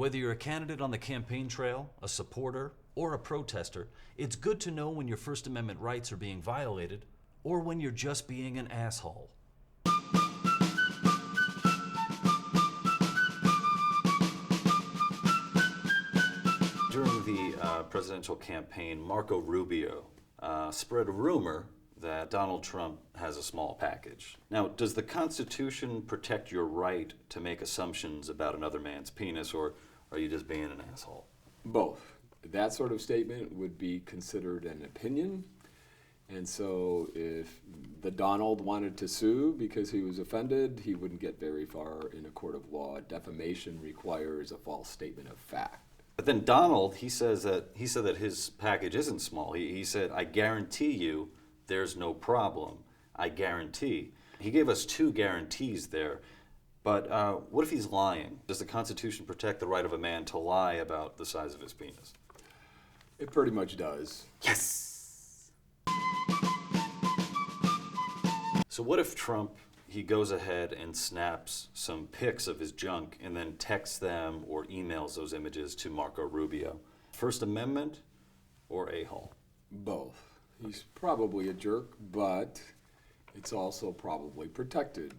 Whether you're a candidate on the campaign trail, a supporter, or a protester, it's good to know when your First Amendment rights are being violated or when you're just being an asshole. During the presidential campaign, Marco Rubio spread a rumor that Donald Trump has a small package. Now, does the Constitution protect your right to make assumptions about another man's penis, or are you just being an asshole? Both. That sort of statement would be considered an opinion. And so if the Donald wanted to sue because he was offended, he wouldn't get very far in a court of law. Defamation requires a false statement of fact. But then Donald, he said that his package isn't small. He said, I guarantee you there's no problem. I guarantee. He gave us two guarantees there. But what if he's lying? Does the Constitution protect the right of a man to lie about the size of his penis? It pretty much does. Yes! So what if Trump, he goes ahead and snaps some pics of his junk and then texts them or emails those images to Marco Rubio? First Amendment or a-hole? Both. He's probably a jerk, but it's also probably protected.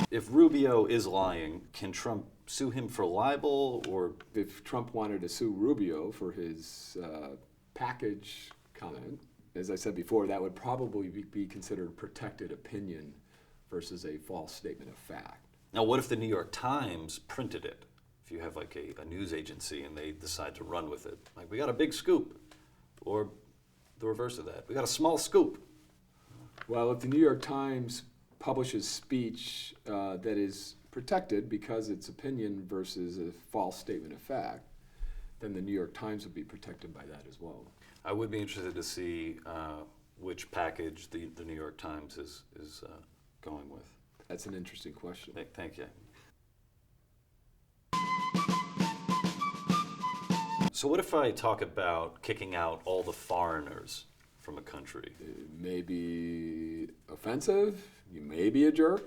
If Rubio is lying, can Trump sue him for libel, or? If Trump wanted to sue Rubio for his package comment, as I said before, that would probably be considered protected opinion versus a false statement of fact. Now, what if the New York Times printed it? If you have like a news agency and they decide to run with it, like, we got a big scoop, or the reverse of that, we got a small scoop. Well, if the New York Times publishes speech that is protected because it's opinion versus a false statement of fact, then the New York Times would be protected by that as well. I would be interested to see which package the New York Times is going with. That's an interesting question. Thank you. So what if I talk about kicking out all the foreigners from a country? It may be offensive, you may be a jerk,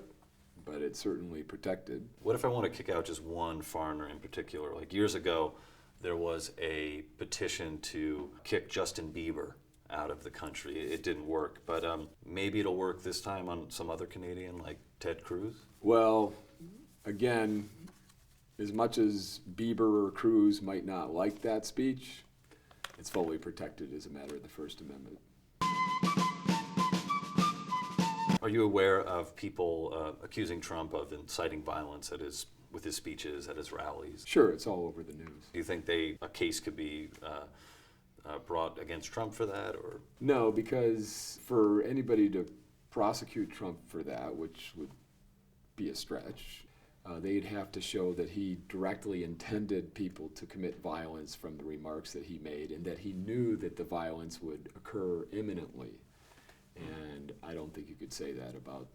but it's certainly protected. What if I want to kick out just one foreigner in particular? Like years ago, there was a petition to kick Justin Bieber out of the country. It didn't work, but maybe it'll work this time on some other Canadian like Ted Cruz? Well, again, as much as Bieber or Cruz might not like that speech, it's fully protected as a matter of the First Amendment. Are you aware of people accusing Trump of inciting violence with his speeches at his rallies? Sure, it's all over the news. Do you think a case could be brought against Trump for that, or? No, because for anybody to prosecute Trump for that, which would be a stretch, they'd have to show that he directly intended people to commit violence from the remarks that he made, and that he knew that the violence would occur imminently. And I don't think you could say that about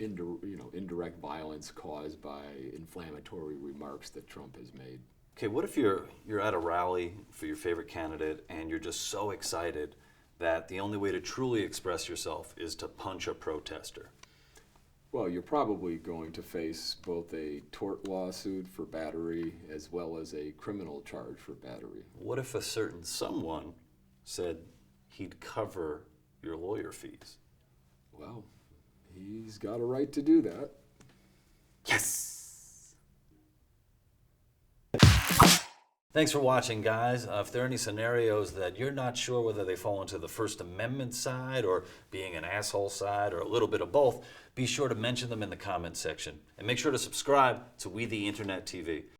indirect violence caused by inflammatory remarks that Trump has made. Okay, what if you're at a rally for your favorite candidate and you're just so excited that the only way to truly express yourself is to punch a protester? Well, you're probably going to face both a tort lawsuit for battery as well as a criminal charge for battery. What if a certain someone said he'd cover your lawyer fees? Well, he's got a right to do that. Yes! Thanks for watching, guys. If there are any scenarios that you're not sure whether they fall into the First Amendment side or being an asshole side or a little bit of both, be sure to mention them in the comments section. And make sure to subscribe to We the Internet TV.